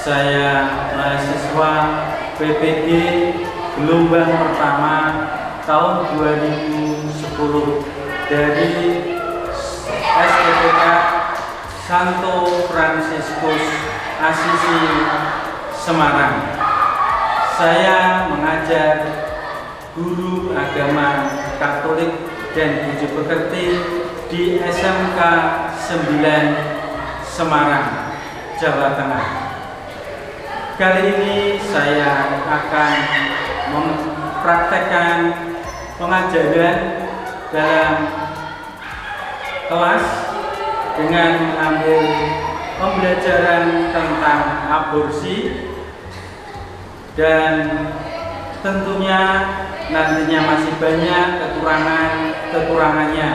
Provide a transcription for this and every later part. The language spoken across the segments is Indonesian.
Saya mahasiswa PPG gelombang pertama tahun 2010 dari STPK Santo Fransiskus Assisi Semarang. Saya mengajar guru agama Katolik dan Budi Pekerti di SMK 9 Semarang, Jawa Tengah. Kali ini saya akan mempraktekkan pengajaran dalam kelas dengan mengambil pembelajaran tentang aborsi, dan tentunya nantinya masih banyak kekurangannya.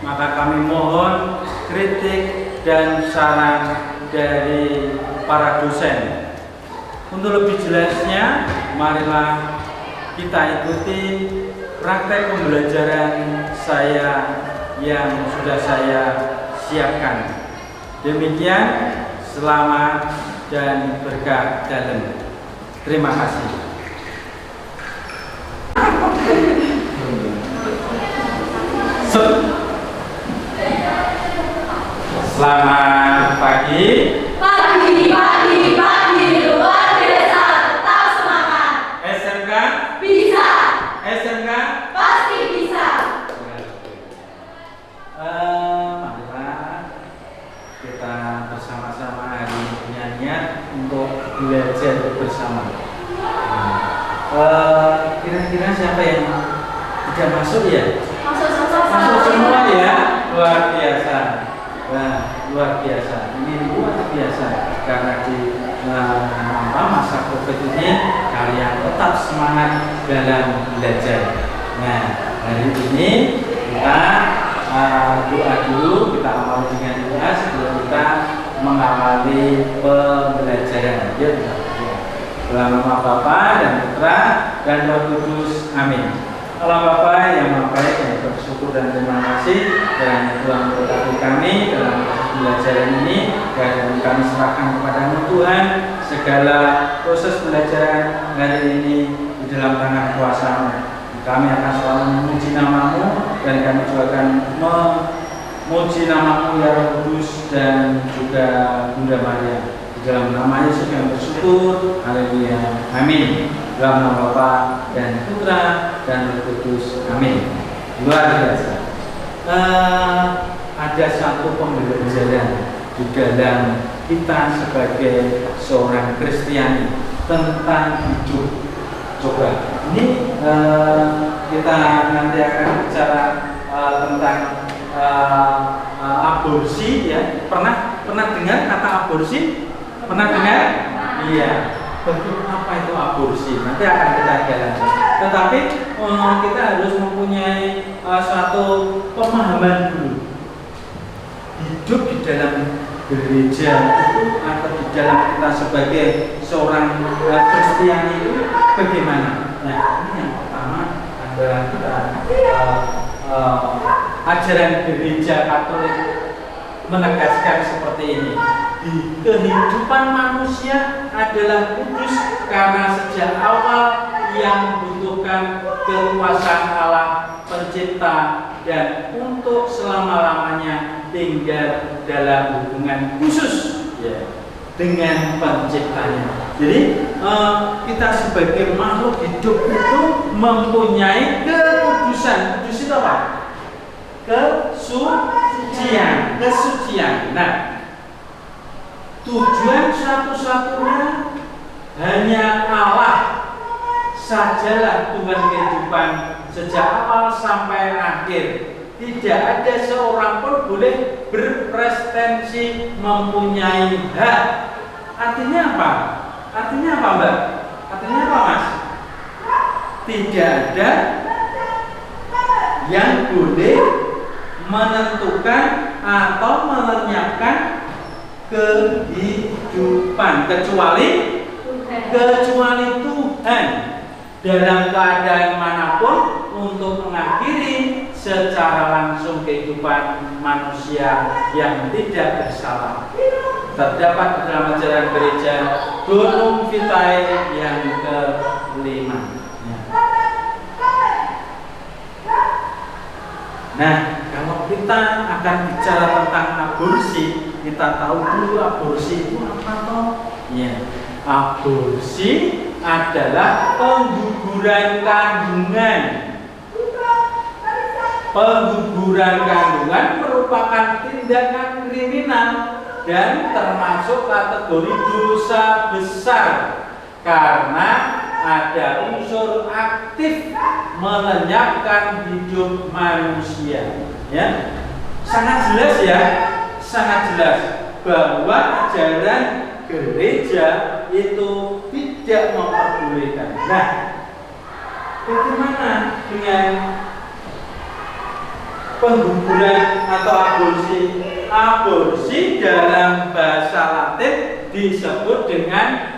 Maka kami mohon kritik dan saran dari para dosen. Untuk lebih jelasnya, marilah kita ikuti praktek pembelajaran saya yang sudah saya siapkan. Demikian, selamat dan berkah dalam. Terima kasih. Selamat pagi. Pagi, luar biasa, tetap semangat. SMK Bisa, SMK pasti bisa. Marilah kita bersama-sama hari ini punya niat untuk belajar bersama. Kira-kira siapa yang tidak masuk ya? Masuk semua ya? Luar biasa. Nah, luar biasa. Ini luar biasa karena di masa COVID ini kalian tetap semangat dalam belajar. Nah, hari ini kita doa dulu, kita awali dengan doa sebelum kita mengawali pembelajaran. Dalam nama Bapa dan Putra dan Roh Kudus. Amin. Allah Bapa yang Maha Baik, yang bersyukur dan terima kasih dan Tuhan memberkati kami dalam pembelajaran ini, dan kami serahkan kepada Tuhan segala proses pembelajaran hari ini di dalam tangan kuasa-Mu. Kami akan selalu memuji nama-Mu, dan kami juga akan memuji nama-Mu ya Roh Kudus dan juga Bunda Maria. Di dalam nama Yesus yang bersyukur. Haleluya. Amin. Dalam nama Bapa dan Putra dan Roh Kudus. Amin. Luar biasa. Ada satu pembelajaran di dalam kita sebagai seorang Kristiani tentang hidup. Coba, ini kita nanti akan bicara tentang aborsi ya. Pernah dengar kata aborsi? Pernah dengar? Iya. Bentuk apa itu aborsi? Nanti akan kita jalani. Tetapi kita harus mempunyai suatu pemahaman dulu. Hidup di dalam gereja itu atau di dalam kita sebagai seorang Kristiani itu bagaimana? Nah, ini yang pertama adalah kita ajaran gereja Katolik menegaskan seperti ini. Di kehidupan manusia adalah kudus karena sejak awal yang membutuhkan kekuasaan Allah pencipta dan untuk selama-lamanya tinggal dalam hubungan khusus ya, dengan penciptanya. Jadi kita sebagai makhluk hidup itu mempunyai kekudusan. Kudus itu apa? Kesucian. Nah, tujuan satu-satunya hanya Allah sajalah Tuhan kehidupan sejak awal sampai akhir. Tidak ada seorang pun boleh berpretensi mempunyai hak. Artinya apa? Artinya apa, Mbak? Artinya apa, Mas? Tidak ada yang boleh menentukan atau melenyapkan kehidupan kecuali Tuhan dalam keadaan manapun untuk mengakhiri secara langsung kehidupan manusia yang tidak bersalah. terdapat di dalam ajaran gereja Donum Vitae yang kelima. Nah, kalau kita akan bicara tentang aborsi, kita tahu dulu aborsi itu apa toh? Ya, aborsi adalah pengguguran kandungan. Pengguguran kandungan merupakan tindakan kriminal dan termasuk kategori dosa besar karena ada unsur aktif melenyapkan hidup manusia. Ya, sangat jelas ya, sangat jelas bahwa ajaran gereja itu tidak memperbolehkan. Nah, bagaimana dengan pengguguran atau aborsi? Aborsi dalam bahasa Latin disebut dengan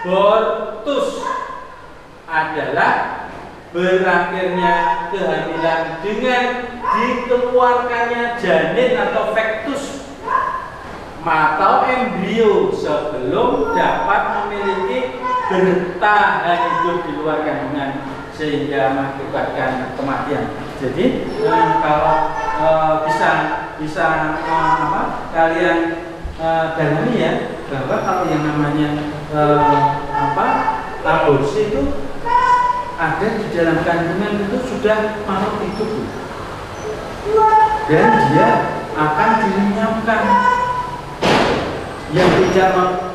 abortus, adalah berakhirnya kehamilan dengan dikeluarkannya janin atau fetus atau embrio sebelum dapat memiliki bertahan hidup di luar kandungan sehingga mengakibatkan kematian. Jadi kalau bisa kalian dalami ya, bahwa kalau yang namanya aborsi itu ada di dalam kandungan itu sudah makhluk hidup dan dia akan dilenyapkan.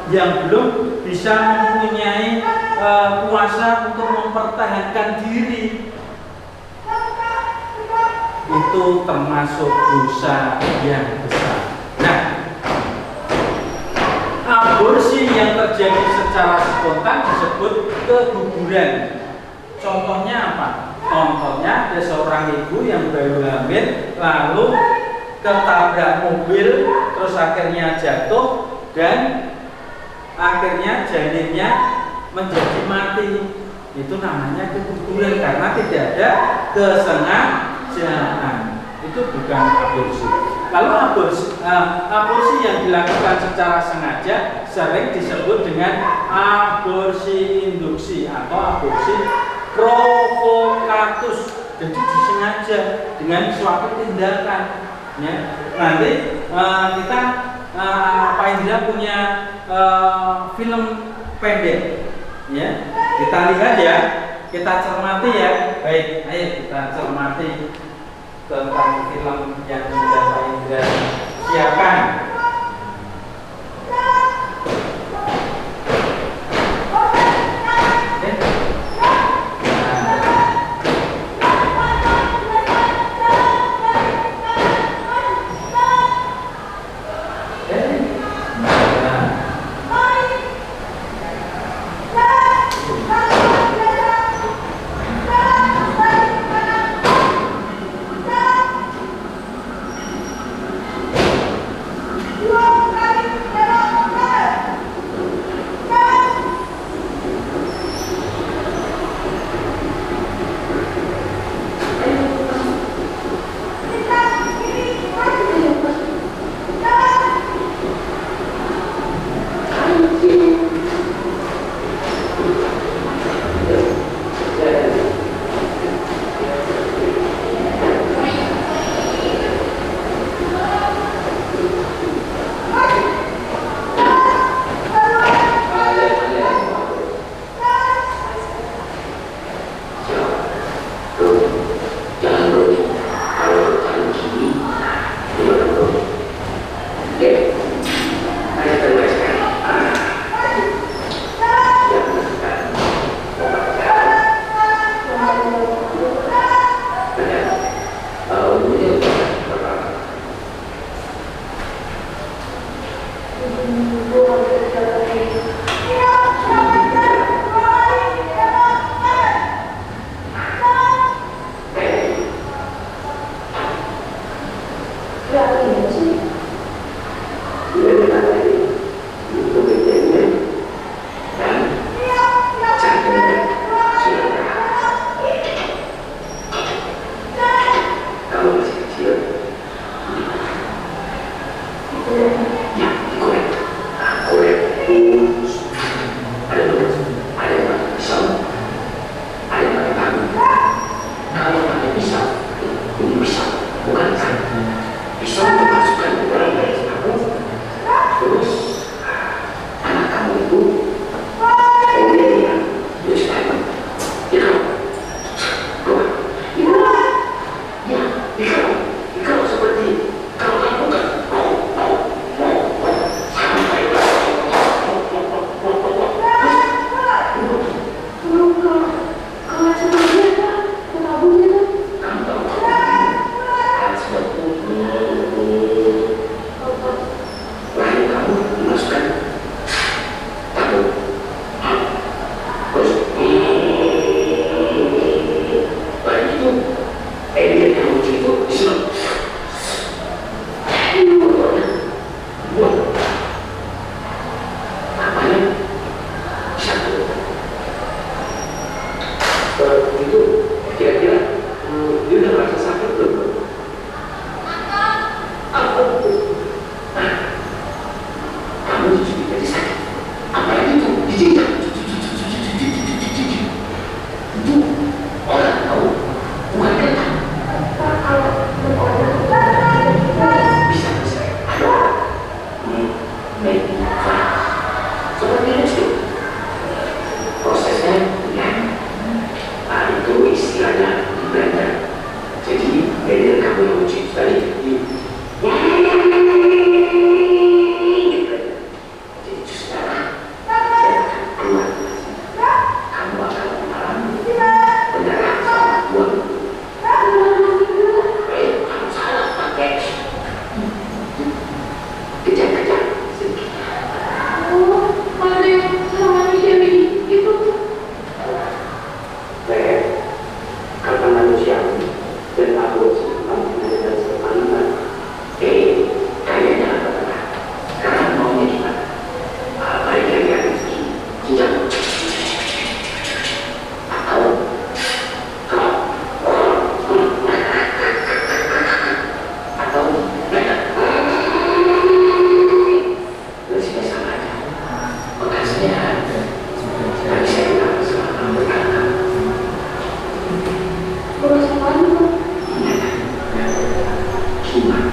Yang belum bisa mempunyai kuasa untuk mempertahankan diri, itu termasuk dosa yang besar. Nah, aborsi yang terjadi secara spontan disebut keguguran. Contohnya apa? Contohnya ada seorang ibu yang baru hamil lalu ketabrak mobil, terus akhirnya jatuh dan akhirnya janinnya menjadi mati. Itu namanya keguguran karena tidak ada kesengajaan. Itu bukan aborsi. Kalau aborsi yang dilakukan secara sengaja sering disebut dengan aborsi induksi atau aborsi provokatus. Jadi disengaja dengan suatu tindakan. Ya. Nanti kita Pak Indra punya film pendek, ya. Kita lihat ya, kita cermati ya. Baik, ayo kita cermati tentang film yang sudah Pak Indra siapkan. Nah, itu istilahnya blender. Jadi blender kamu yang uji tadi. Jadi sekarang saya akan keluar. Kamu akan mengalami pendarahan sama buang. Kamu salah pakai kejang-kejang sedikit. Ada yang sama manusia begitu. Karena manusia dan aku dan sepanjang kayaknya apa sekarang maunya gimana? Baik kalian sejak atau masih sama aja. Makasih tapi saya tidak selama berkata Kurang apa? gimana?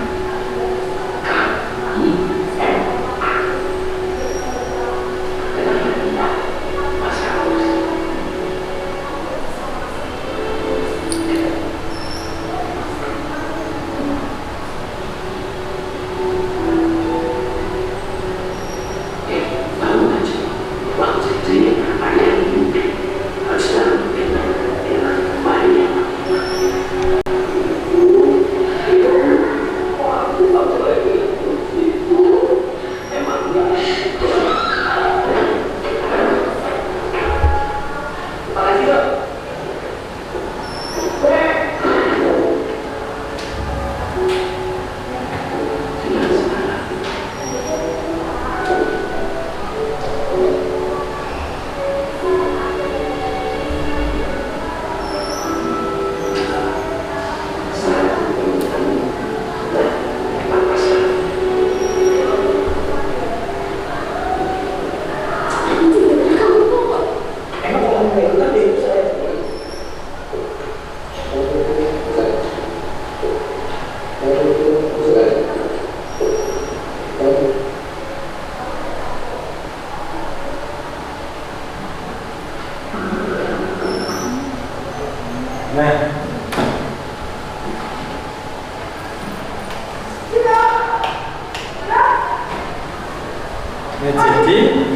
Jadi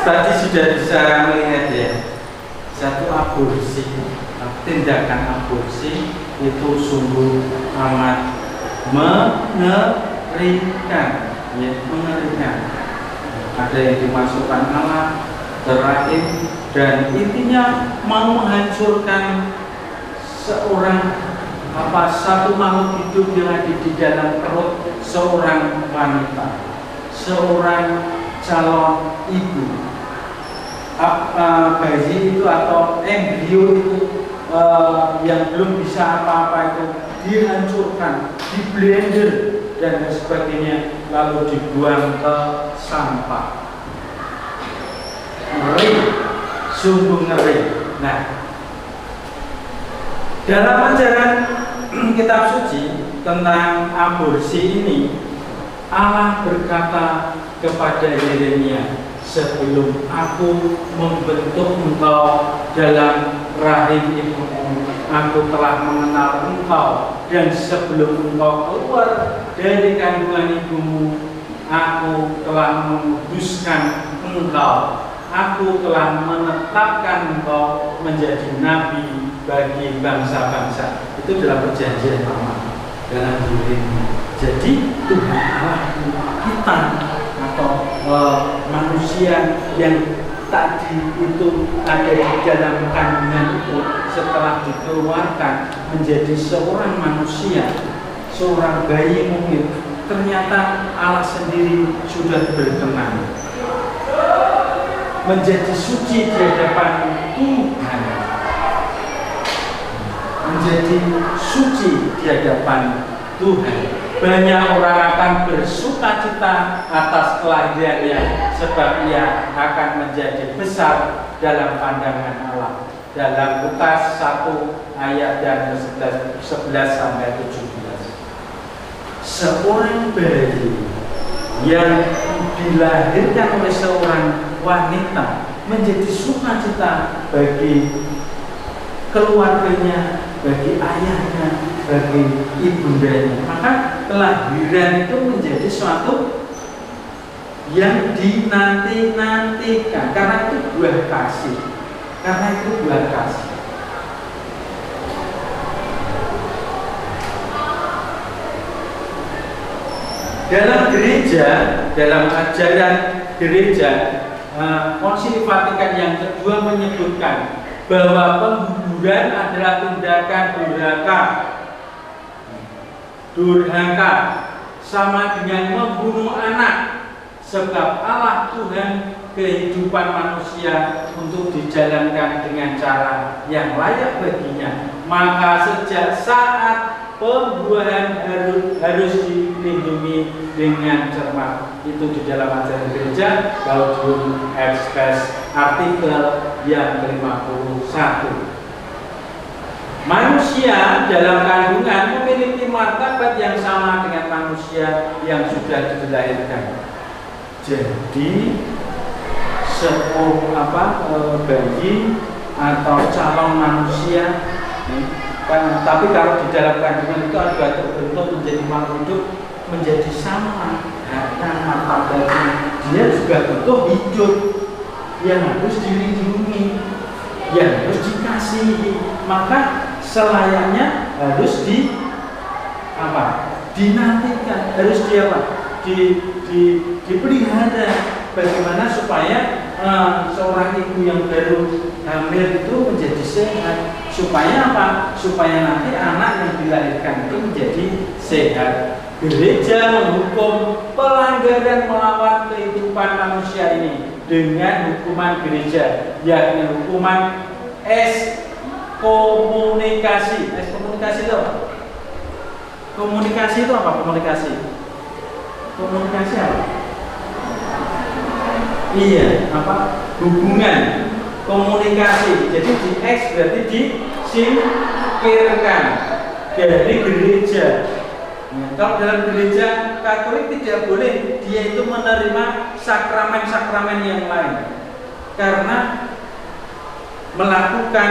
tadi sudah bisa melihat ya, satu aborsi, tindakan aborsi itu sungguh amat mengerikan, ya, mengerikan. Ada yang dimasukkan alat terakhir dan intinya mau menghancurkan satu makhluk hidup yang ada di dalam perut seorang wanita, seorang calon ibu. Bayi itu atau embrio itu yang belum bisa apa-apa itu dihancurkan, di blender dan sebagainya, lalu dibuang ke sampah. Ngeri, sungguh ngeri. Nah, dalam ajaran kitab suci tentang aborsi ini, Allah berkata kepada Yeremia, sebelum aku membentuk engkau dalam rahim ibumu, aku telah mengenal engkau, dan sebelum engkau keluar dari kandungan ibumu, aku telah menguduskan engkau. Aku telah menetapkan engkau menjadi nabi bagi bangsa-bangsa. Itu dalam perjanjian lama, dalam Yeremia. Jadi Tuhan Allah kita atau manusia yang tadi itu ada di dalam kandungan itu, setelah dikeluarkan menjadi seorang manusia, seorang bayi mungkin, ternyata Allah sendiri sudah berkenan menjadi suci di hadapan Tuhan, menjadi suci di hadapan Tuhan. Banyak orang akan bersukacita atas kelahirannya, sebab ia akan menjadi besar dalam pandangan Allah. Dalam Lukas 1 ayat yang 11 sampai 17. Seorang bayi yang dilahirkan oleh seorang wanita menjadi sukacita bagi keluarganya, bagi ayahnya, bagi ibundanya. Maka kelahiran itu menjadi suatu yang dinanti-nantikan, karena itu buah kasih. Karena itu buah kasih. Dalam gereja, dalam ajaran gereja, Konsili Vatikan yang kedua menyebutkan bahwa pengguguran adalah tindakan durhaka sama dengan membunuh anak, sebab Allah Tuhan kehidupan manusia untuk dijalankan dengan cara yang layak baginya. Maka sejak saat pembuahan harus dilindungi dengan cermat. Itu di dalam ajaran gereja Gaudium et Spes artikel yang ke-51. Manusia dalam kandungan memiliki martabat yang sama dengan manusia yang sudah dilahirkan. Jadi bayi atau calon manusia, tapi kalau di dalam kandungan itu ada terbentuk menjadi makhluk hidup, menjadi sama dengan martabatnya. Dia juga butuh hidup yang harus dilindungi, yang harus dikasihi. Maka selayaknya harus dinantikan, harus dipelihara. Bagaimana supaya seorang ibu yang baru hamil itu menjadi sehat, supaya apa? Supaya nanti anak yang dilahirkan itu menjadi sehat. Gereja menghukum pelanggaran melawan kehidupan manusia ini dengan hukuman gereja, yakni hukuman ekskomunikasi. Ekskomunikasi itu apa? Komunikasi itu apa? Komunikasi apa? Iya, hubungan, komunikasi. Jadi di X berarti disingkirkan dari gereja. Kalau dalam gereja Katolik tidak boleh dia itu menerima sakramen-sakramen yang lain, karena melakukan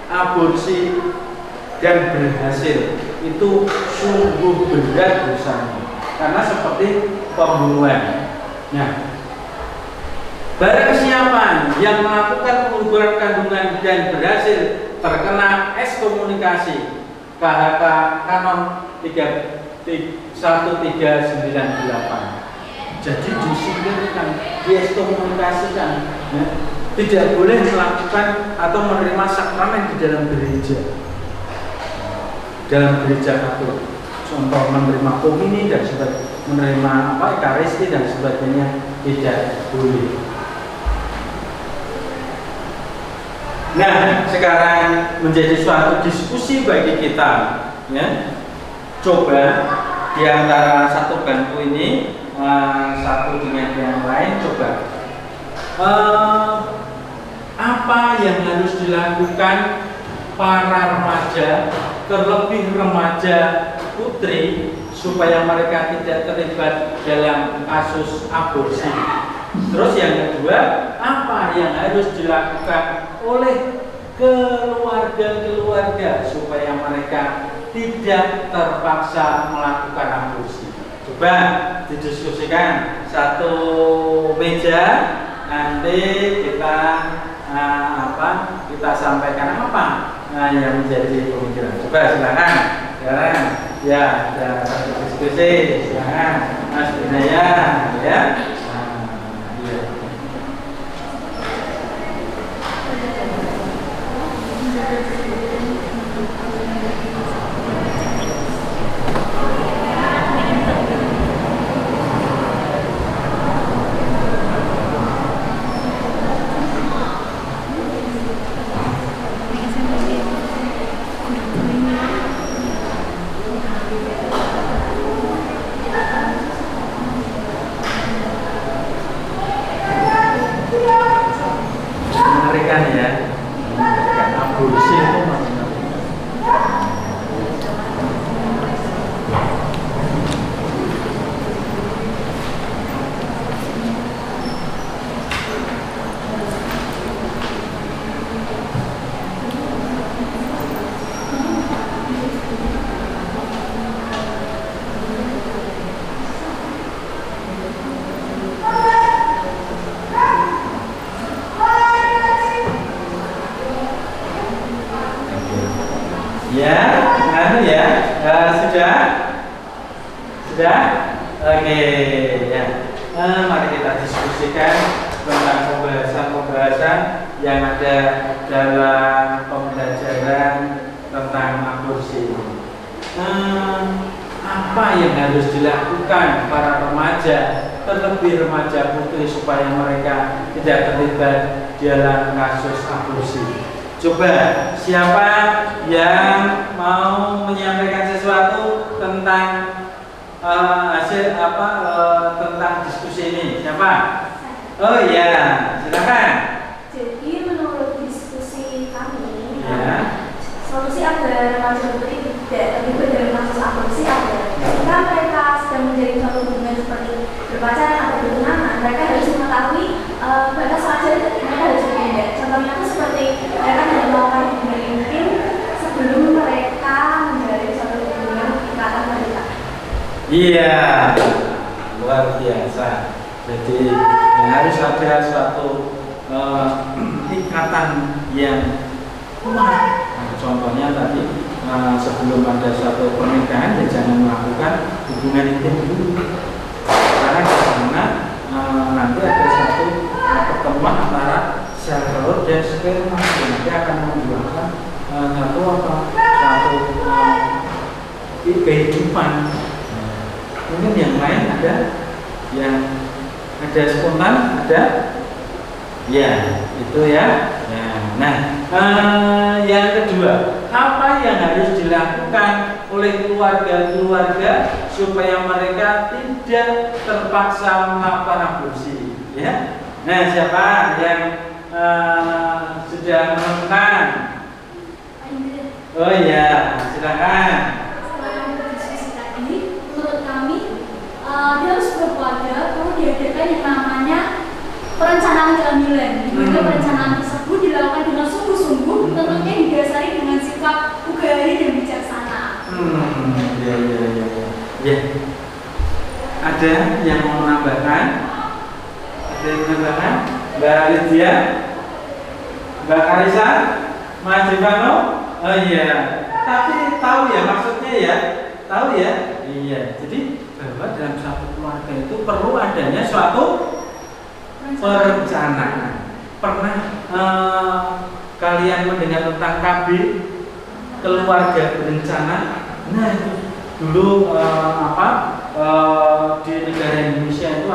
aborsi dan berhasil itu sungguh berat dosanya, karena seperti pembunuhan. Nah, barang siapa yang melakukan penguburan kandungan dan berhasil terkena ekskomunikasi, KHK Kanon 1398. Jadi disingkirkan, diekskomunikasikan, ya. Tidak boleh melakukan atau menerima sakramen di dalam gereja. Dalam gereja Katolik, contoh menerima komuni dan sebagainya, menerima ekaristi dan sebagainya tidak boleh. Nah, sekarang menjadi suatu diskusi bagi kita, ya. Coba di antara satu bangku ini, satu dengan yang lain, coba apa yang harus dilakukan para remaja, terlebih remaja putri, supaya mereka tidak terlibat dalam kasus aborsi. Terus yang kedua, apa yang harus dilakukan oleh keluarga-keluarga supaya mereka tidak terpaksa melakukan aborsi. Coba didiskusikan satu meja, nanti kita kita sampaikan apa yang menjadi pemikiran. Coba silakan. Sekarang ya ada satu diskusi, silakan Mas Binaya, ya. Mengerikan ya, mengerikan aborsi itu maksudnya. Ya, ya, sudah, oke, ya. Mari kita diskusikan tentang pembahasan yang ada dalam pembelajaran tentang aborsi. Apa yang harus dilakukan para remaja, terlebih remaja putri, supaya mereka tidak terlibat dalam kasus aborsi? Coba siapa yang mau menyampaikan sesuatu tentang hasil tentang diskusi ini? Siapa? Oh iya, silakan. Jadi menurut diskusi kami, Ya. solusi agar remaja putri tidak terlibat dalam kasus aborsi adalah ketika mereka sedang menjalin suatu hubungan seperti berpacaran atau bertunangan, mereka harus mengetahui batas wajar mereka harus bertindak. Contohnya itu seperti mereka tidak melakukan hubungan intim sebelum mereka menjalin suatu hubungan ikatan pernikahan. Iya, luar biasa. Jadi harus ada suatu ikatan yang kuat. Contohnya tadi sebelum ada suatu pernikahan, ya jangan melakukan hubungan intim dulu. Karena di sana nanti ada satu pertemuan antara sel telur dan sperma, yang nanti akan membuahkan satu kehidupan. Mungkin yang lain ada, yang ada spontan, ada, ya itu ya. Nah, yang kedua, apa yang harus dilakukan oleh keluarga-keluarga supaya mereka tidak terpaksa melakukan aborsi? Ya. Nah, siapa yang sudah menemukan? Oh iya, silakan. Dia harus berkeluarga, perlu diadakan yang namanya perencanaan kehamilan. Dimana perencanaan tersebut dilakukan dengan sungguh-sungguh, tentunya didasari dengan sikap ugari dan bijaksana. Ya. Ada yang mau menambahkan? Ada yang menambahkan? Mbak Lydia, Mbak Karisa, Mas Jivano? Oh iya. Tapi tahu ya maksudnya ya? Tahu ya? Iya. Jadi bahwa dalam satu keluarga itu perlu adanya suatu perencanaan. Pernah kalian mendengar tentang KB, keluarga berencana? Nah, dulu di negara Indonesia itu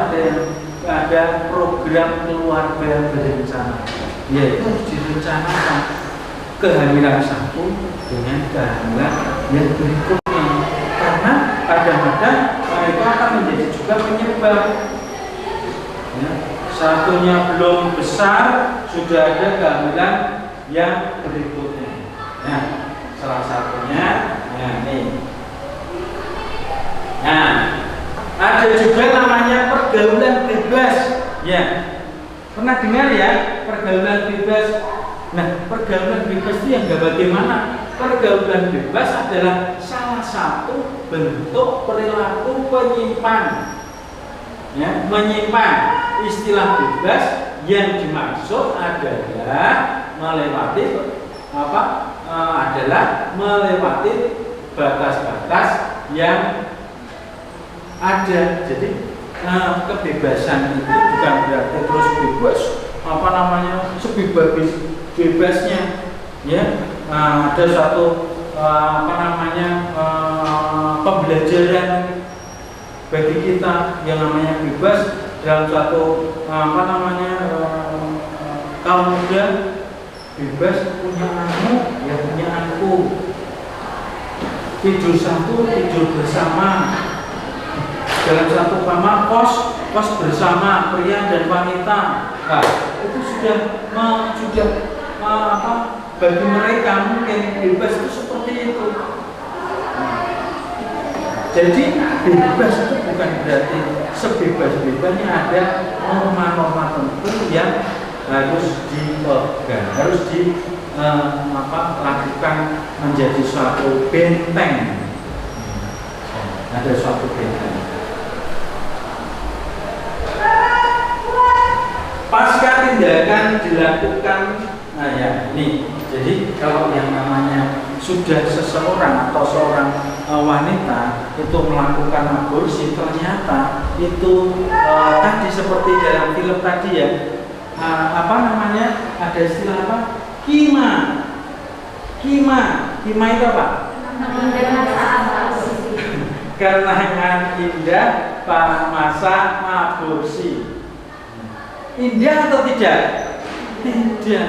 ada program keluarga berencana. Yaitu harus direncanakan kehamilan satu dengan kehamilan yang berikutnya. Karena kadang-kadang mereka akan menjadi juga penyebab. Ya, satunya belum besar, sudah ada kehamilan yang berikutnya. Nah, salah satunya, nih. Nah, ada juga namanya pergaulan bebas. Ya, pernah dengar ya pergaulan bebas? Nah, pergaulan bebas itu yang bagaimana? Pergaulan bebas adalah salah satu bentuk perilaku penyimpan. Ya, menyimpan. Istilah bebas yang dimaksud adalah melewati batas-batas yang ada. Jadi kebebasan itu bukan berarti terus bebas sebebasnya, ya. Ada satu pembelajaran bagi kita yang namanya bebas dalam satu kaum muda. Bebas punya anakmu, ya punya anakku. Tidur satu, tidur bersama. Dalam satu kamar kos bersama pria dan wanita. Nah, itu sudah bagi mereka mungkin bebas itu seperti itu. Jadi bebas itu bukan berarti sebebas-bebasnya, ada norma-norma tertentu yang harus dipegang, harus lakukan menjadi suatu benteng. Ada suatu benteng. Pasca tindakan dilakukan, nah ya ini. Jadi kalau yang namanya sudah seseorang atau seorang wanita itu melakukan aborsi, ternyata itu tadi seperti dalam film tadi ya, ada istilah apa? Kima itu apa? Kenangan indah pada masa aborsi. Indah atau tidak? Tidak.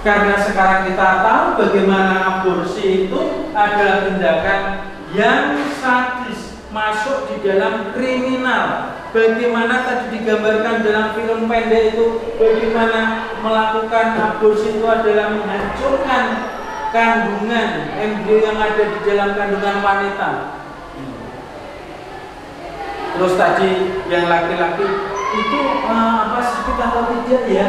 Karena sekarang kita tahu bagaimana aborsi itu adalah tindakan yang sadis, masuk di dalam kriminal. Bagaimana tadi digambarkan dalam film pendek itu, bagaimana melakukan aborsi itu adalah menghancurkan kandungan embrio yang ada di dalam kandungan wanita. Terus tadi yang laki-laki itu sakit atau tidak ya?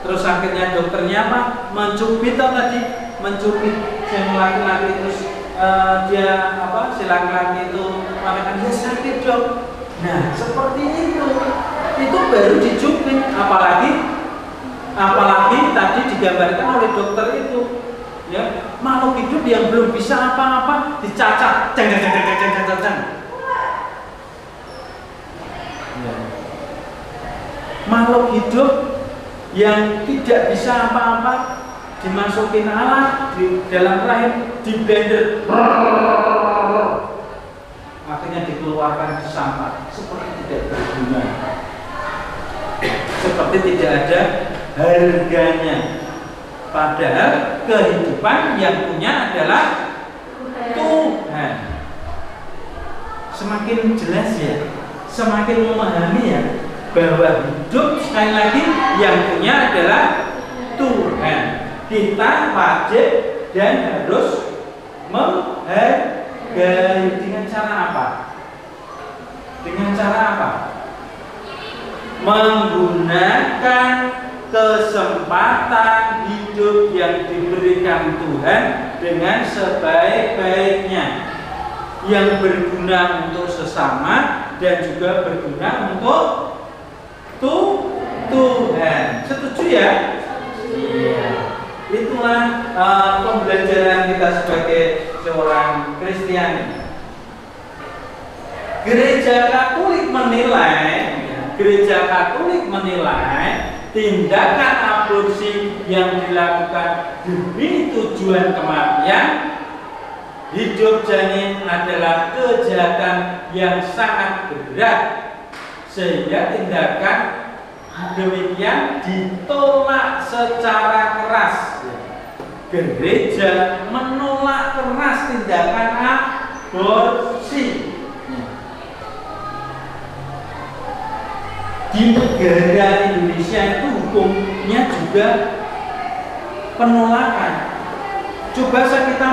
Terus akhirnya dokternya mencubit tadi, mencubit yang laki-laki, terus si laki-laki itu mengatakan dia sakit dok. Nah seperti itu baru dicubit, apalagi tadi digambarkan oleh dokter itu ya, makhluk hidup yang belum bisa apa-apa dicacak, jang. Ya. Makhluk hidup yang tidak bisa apa-apa dimasukin alat di dalam rahim, di blender, akhirnya dikeluarkan ke sampah, seperti tidak berguna, seperti tidak ada harganya. Padahal kehidupan yang punya adalah Tuhan. Semakin jelas ya, semakin memahami ya, bahwa hidup sekali lagi yang punya adalah Tuhan. Kita wajib dan harus menghargai. Dengan cara apa? Dengan cara apa? Menggunakan kesempatan hidup yang diberikan Tuhan dengan sebaik-baiknya, yang berguna untuk sesama dan juga berguna untuk Tuhan. Setuju ya? Iya. Itulah pembelajaran kita sebagai seorang Kristiani. Gereja Katolik menilai tindakan aborsi yang dilakukan demi tujuan kematian hidup janin adalah kejahatan yang sangat berat, sehingga tindakan demikian ditolak secara keras. Gereja menolak keras tindakan aborsi. Di negara Indonesia itu hukumnya juga penolakan. Coba kita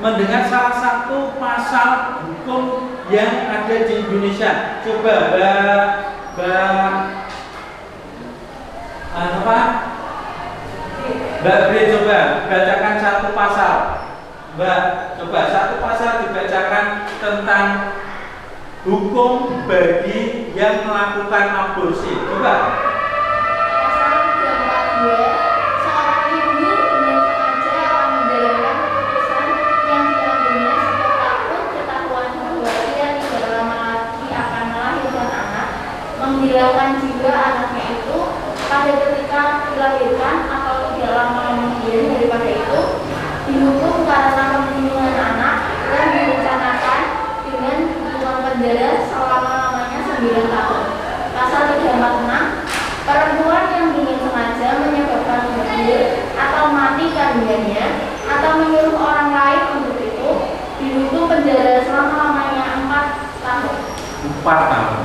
mendengar salah satu pasal hukum yang ada di Indonesia. Coba Mbak Bre, coba bacakan satu pasal. Mbak, coba satu pasal dibacakan tentang hukum bagi yang melakukan aborsi. Coba. Pasal 342, seorang ibu dengan sengaja akan menjalankan keputusan yang diambilnya sebab takut ketahuan bahwa ia tidak lama lagi akan melahirkan anak, menghilangkan jiwa anaknya itu pada ketika dilahirkan atau tidak lama kemudian daripada itu, dihukum karena pembunuhan anak dan direncanakan dengan penjara selama-lamanya 9 tahun. Pasal 346, perempuan yang dengan sengaja menyebabkan gugur atau mati kandungannya atau menyuruh orang lain untuk itu dihukum penjara selama-lamanya 4 tahun. 4 tahun.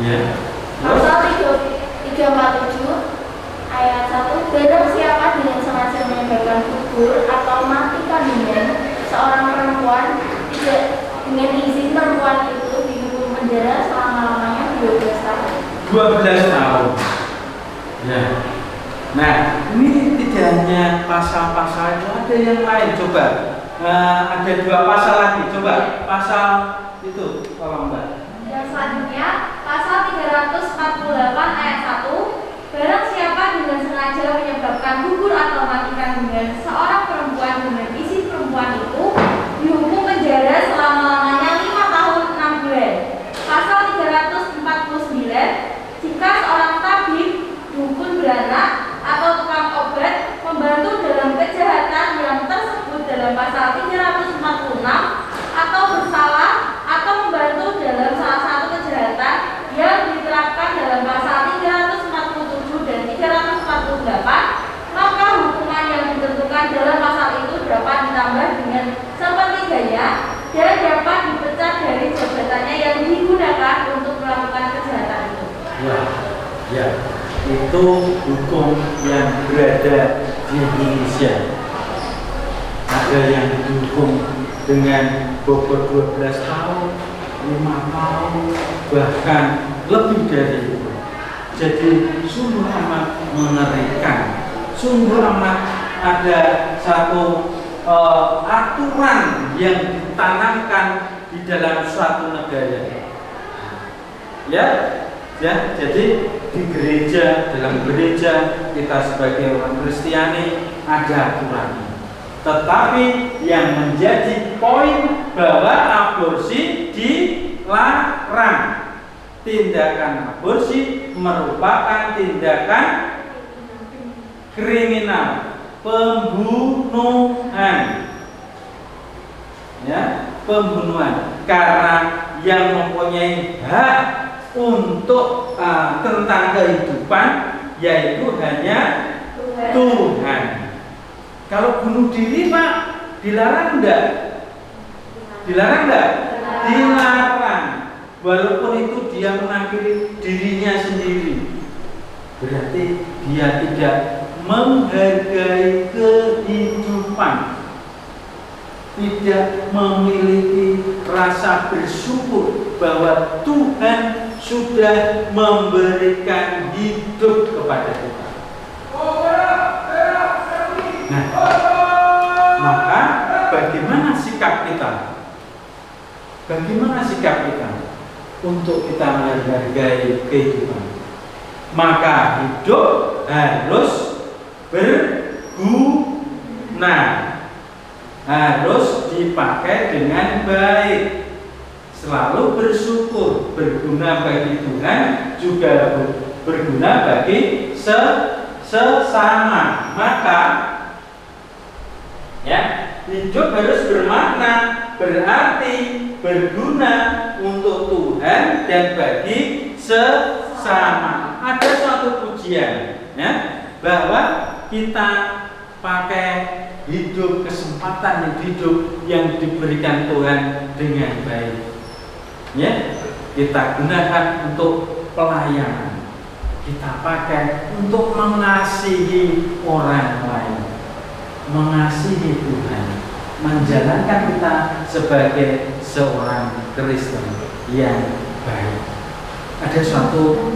Ya. Pasal 347 ayat 1, barang siapa dengan sengaja menyebabkan gugur atau mati kandungan seorang perempuan tidak dengan izin perempuan itu dihukum penjara selama-lamanya 12 tahun. 12 tahun. Ya. Nah, ini tidak hanya pasal-pasal itu, ada yang lain. Coba ada 2 pasal lagi. Coba pasal itu, tolong Mbak. Yang selanjutnya pasal 348 ayat 1, barang siapa dengan sengaja menyebabkan gugur atau mati kandungan seorang yaitu hukum yang berada di Indonesia. Ada yang dihukum dengan bobot 12 tahun, 5 tahun, bahkan lebih dari itu. Jadi sungguh amat mengerikan, sungguh amat ada satu aturan yang ditanamkan di dalam suatu negara. Ya, jadi di gereja, dalam gereja kita sebagai orang Kristiani ada aturannya. Tetapi yang menjadi poin bahwa aborsi dilarang. Tindakan aborsi merupakan tindakan kriminal, pembunuhan. Ya, pembunuhan. Karena yang mempunyai hak untuk tentang kehidupan yaitu hanya Tuhan. Kalau bunuh diri Pak, dilarang enggak? Dilarang enggak? Dilarang. Walaupun itu dia mengakhiri dirinya sendiri, berarti dia tidak menghargai kehidupan, tidak memiliki rasa bersyukur bahwa Tuhan sudah memberikan hidup kepada kita. Nah, maka bagaimana sikap kita? Bagaimana sikap kita untuk kita menghargai kehidupan? Maka hidup harus berguna, harus dipakai dengan baik, selalu bersyukur, berguna bagi Tuhan, juga berguna bagi sesama. Maka ya, hidup harus bermakna, berarti berguna untuk Tuhan dan bagi sesama. Ada suatu pujian ya, bahwa kita pakai hidup, kesempatan hidup yang diberikan Tuhan dengan baik. Ya, kita gunakan untuk pelayanan. Kita pakai untuk mengasihi orang lain, mengasihi Tuhan, menjalankan kita sebagai seorang Kristen yang baik. Ada suatu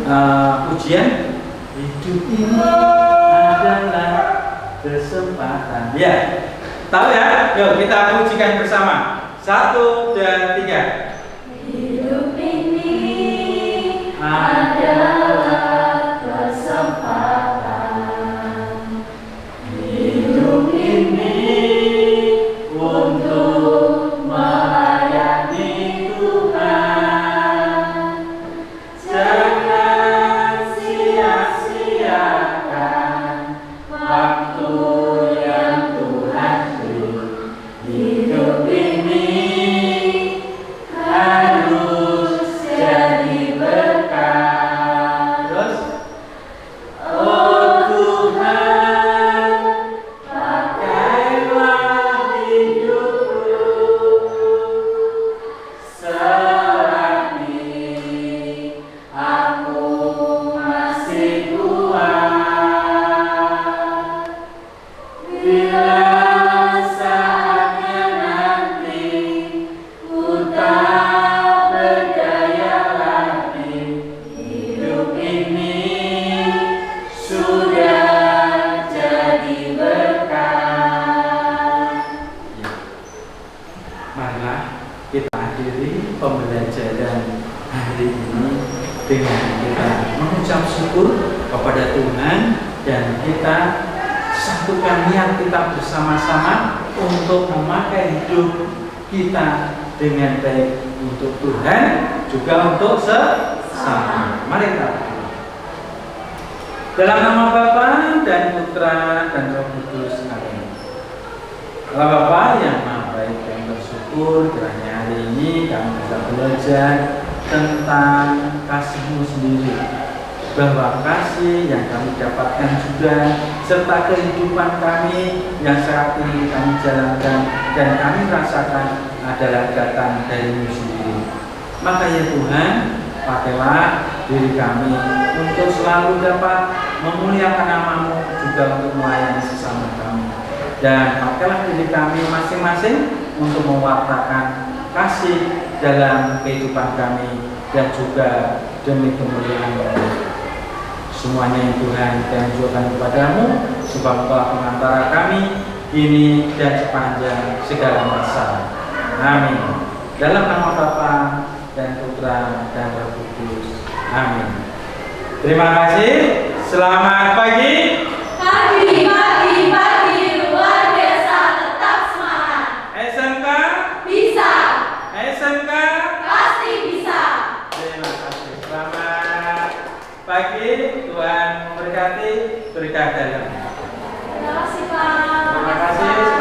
pujian, hidup ini adalah kesempatan. Ya, tahu ya? Yuk kita pujikan bersama. 1, 2, 3. Hidup ini adalah kesempatan. Hidup ini untuk melayani Tuhan. Jangan sia-siakan waktu yang Tuhan beri. Hidup ini harus jadi berkat. Terus, Oh Tuhan, pakailah hidupku selagi aku masih kuat. Bila saatnya nanti ku tak berdaya lagi, hidup ini sudah jadi berkat. marilah kita akhiri pembelajaran hari ini dengan kita mengucap syukur kepada Tuhan dan kita satukan niat kita bersama-sama untuk memakai hidup kita dengan baik untuk Tuhan juga untuk sesama. Mari kita berdoa. Dalam nama Bapa dan Putra dan Roh Kudus. Amin. Allah Bapa yang Maha Baik dan bersyukur kiranya hari ini kami bisa belajar tentang kasih-Mu sendiri, bahwa kasih yang kami dapatkan sudah serta kehidupan kami yang saat ini kami jalankan dan kami rasakan adalah datang dari-Mu sendiri. Maka ya Tuhan, pakailah diri kami untuk selalu dapat memuliakan nama-Mu, juga untuk melayani sesama kami. Dan pakailah diri kami masing-masing untuk mewartakan kasih dalam kehidupan kami dan juga demi kemuliaan-Mu. Semuanya yang Tuhan kami anjurkan kepadamu, sebab Engkau pengantara kami kini dan sepanjang segala masa. Amin. Dalam nama Bapa dan Putra dan Roh Kudus. Amin. Terima kasih. Selamat pagi. Pagi, luar biasa, tetap semangat. SMK Bisa, SMK pasti bisa. Terima kasih. Selamat pagi. Tuhan memberkati. Berkah dalam. Terima kasih Pak. Terima kasih.